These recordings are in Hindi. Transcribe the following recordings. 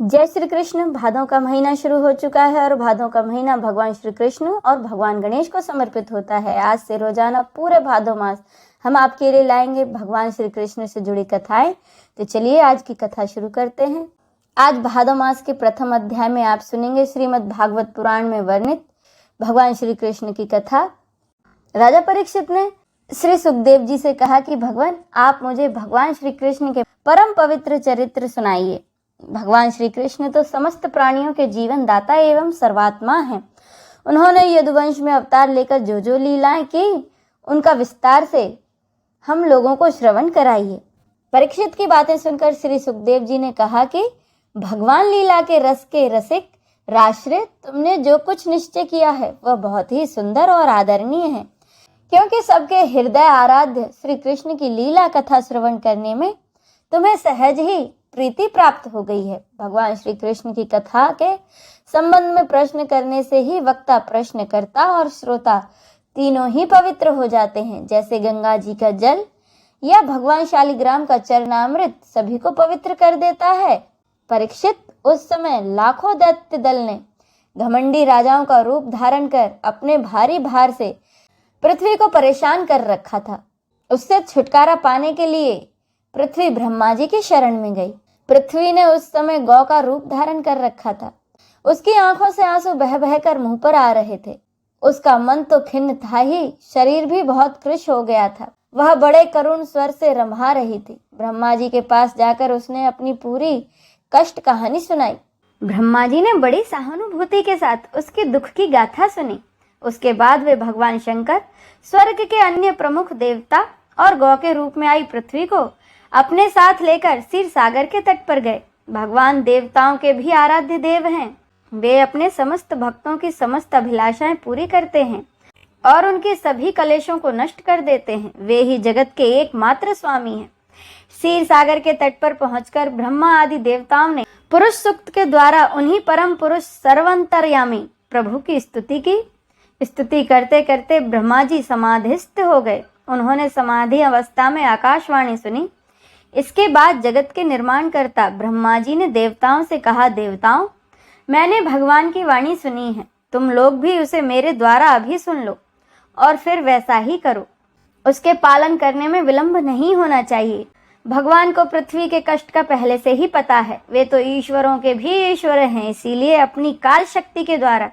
जय श्री कृष्ण। भादों का महीना शुरू हो चुका है और भादों का महीना भगवान श्री कृष्ण और भगवान गणेश को समर्पित होता है। आज से रोजाना पूरे भादो मास हम आपके लिए लाएंगे भगवान श्री कृष्ण से जुड़ी कथाएं। तो चलिए आज की कथा शुरू करते हैं। आज भादो मास के प्रथम अध्याय में आप सुनेंगे श्रीमद् भागवत पुराण में वर्णित भगवान श्री कृष्ण की कथा। राजा परीक्षित ने श्री सुखदेव जी से कहा कि भगवान, आप मुझे भगवान श्री कृष्ण के परम पवित्र चरित्र सुनाइए। भगवान श्री कृष्ण तो समस्त प्राणियों के जीवन दाता एवं सर्वात्मा हैं। उन्होंने यदुवंश में अवतार लेकर जो जो लीलाएं की, उनका विस्तार से हम लोगों को श्रवण कराइए। परीक्षित की बातें सुनकर श्री सुखदेव जी ने कहा कि भगवान लीला के रस के रसिक राश्रे, तुमने जो कुछ निश्चय किया है वह बहुत ही सुंदर और आदरणीय है, क्योंकि सबके हृदय आराध्य श्री कृष्ण की लीला कथा श्रवण करने में तुम्हें सहज ही प्रीति प्राप्त हो गई है। भगवान श्री कृष्ण की कथा के संबंध में प्रश्न करने से ही वक्ता, प्रश्नकर्ता और श्रोता तीनों ही पवित्र हो जाते हैं। जैसे गंगा जी का जल या भगवान शालिग्राम का चरणामृत सभी को पवित्र कर देता है। परीक्षित, उस समय लाखों दैत्य दल ने घमंडी राजाओं का रूप धारण कर अपने भारी भार से पृथ्वी को परेशान कर रखा था। उससे छुटकारा पाने के लिए पृथ्वी ब्रह्मा जी की शरण में गई। पृथ्वी ने उस समय गौ का रूप धारण कर रखा था। उसकी आंखों से आंसू बह बह कर मुंह पर आ रहे थे। उसका मन तो खिन्न था ही, शरीर भी बहुत कृश हो गया था। वह बड़े करुण स्वर से रम्हा रही थी। ब्रह्मा जी के पास जाकर उसने अपनी पूरी कष्ट कहानी सुनाई। ब्रह्मा जी ने बड़ी सहानुभूति के साथ उसके दुख की गाथा सुनी। उसके बाद वे भगवान शंकर, स्वर्ग के अन्य प्रमुख देवता और गौ के रूप में आई पृथ्वी को अपने साथ लेकर क्षीर सागर के तट पर गए। भगवान देवताओं के भी आराध्य देव हैं। वे अपने समस्त भक्तों की समस्त अभिलाषाएं पूरी करते हैं और उनके सभी कलेशों को नष्ट कर देते हैं। वे ही जगत के एकमात्र स्वामी हैं। क्षीर सागर के तट पर पहुंचकर ब्रह्मा आदि देवताओं ने पुरुष सूक्त के द्वारा उन्हीं परम पुरुष सर्वंतर्यामी प्रभु की स्तुति की। स्तुति करते करते ब्रह्मा जी समाधिस्थ हो गए। उन्होंने समाधि अवस्था में आकाशवाणी सुनी। इसके बाद जगत के निर्माण करता ब्रह्मा जी ने देवताओं से कहा, देवताओं, मैंने भगवान की वाणी सुनी है, तुम लोग भी उसे मेरे द्वारा अभी सुन लो और फिर वैसा ही करो। उसके पालन करने में विलंब नहीं होना चाहिए। भगवान को पृथ्वी के कष्ट का पहले से ही पता है। वे तो ईश्वरों के भी ईश्वर हैं, इसीलिए अपनी काल शक्ति के द्वारा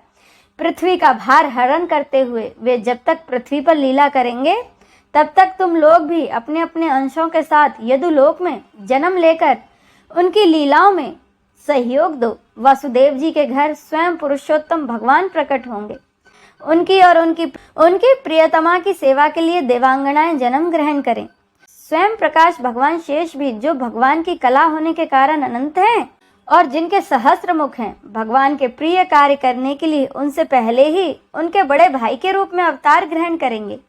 पृथ्वी का भार हरण करते हुए वे जब तक पृथ्वी पर लीला करेंगे तब तक तुम लोग भी अपने अपने अंशों के साथ यदुलोक में जन्म लेकर उनकी लीलाओं में सहयोग दो। वासुदेव जी के घर स्वयं पुरुषोत्तम भगवान प्रकट होंगे। उनकी और उनकी प्रियतमा की सेवा के लिए देवांगनाएं जन्म ग्रहण करें। स्वयं प्रकाश भगवान शेष भी, जो भगवान की कला होने के कारण अनंत हैं और जिनके सहस्त्र मुख हैं, भगवान के प्रिय कार्य करने के लिए उनसे पहले ही उनके बड़े भाई के रूप में अवतार ग्रहण करेंगे।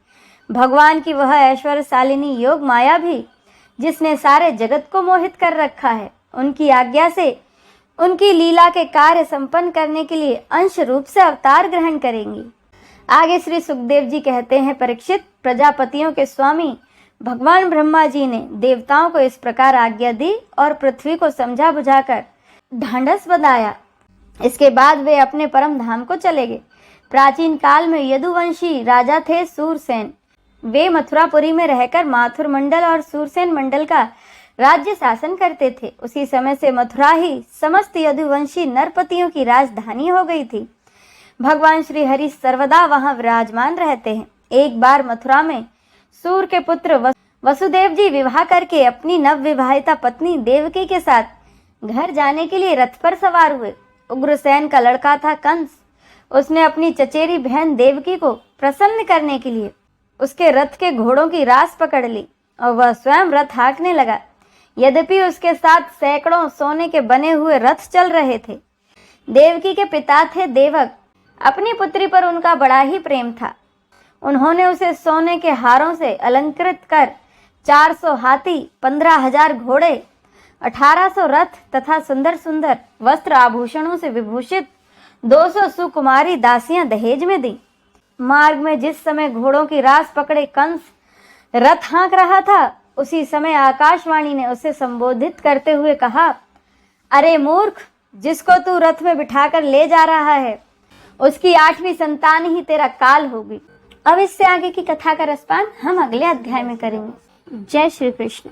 भगवान की वह ऐश्वर्यशालिनी योग माया भी, जिसने सारे जगत को मोहित कर रखा है, उनकी आज्ञा से उनकी लीला के कार्य संपन्न करने के लिए अंश रूप से अवतार ग्रहण करेंगी। आगे श्री सुखदेव जी कहते हैं, परीक्षित, प्रजापतियों के स्वामी भगवान ब्रह्मा जी ने देवताओं को इस प्रकार आज्ञा दी और पृथ्वी को समझा बुझाकर ढांढस बंधाया। इसके बाद वे अपने परम धाम को चले गए। प्राचीन काल में यदुवंशी राजा थे सूरसेन। वे मथुरापुरी में रहकर माथुर मंडल और सूरसेन मंडल का राज्य शासन करते थे। उसी समय से मथुरा ही समस्त यदुवंशी नरपतियों की राजधानी हो गई थी। भगवान श्री हरि सर्वदा वहां विराजमान रहते हैं। एक बार मथुरा में सूर के पुत्र वसुदेव जी विवाह करके अपनी नवविवाहिता पत्नी देवकी के साथ घर जाने के लिए रथ पर सवार हुए। उग्रसेन का लड़का था कंस। उसने अपनी चचेरी बहन देवकी को प्रसन्न करने के लिए उसके रथ के घोड़ों की रास पकड़ ली और वह स्वयं रथ हाँकने लगा। यद्यपि उसके साथ सैकड़ों सोने के बने हुए रथ चल रहे थे। देवकी के पिता थे देवक। अपनी पुत्री पर उनका बड़ा ही प्रेम था। उन्होंने उसे सोने के हारों से अलंकृत कर 400 हाथी, 15,000 घोड़े, 1800 रथ तथा सुंदर सुंदर वस्त्र आभूषणों से विभूषित 200 सुकुमारी दासियां दहेज में दी। मार्ग में जिस समय घोड़ों की रास पकड़े कंस रथ हाँक रहा था, उसी समय आकाशवाणी ने उसे संबोधित करते हुए कहा, अरे मूर्ख, जिसको तू रथ में बिठाकर ले जा रहा है उसकी 8वीं संतान ही तेरा काल होगी। अब इससे आगे की कथा का रसपान हम अगले अध्याय में करेंगे। जय श्री कृष्ण।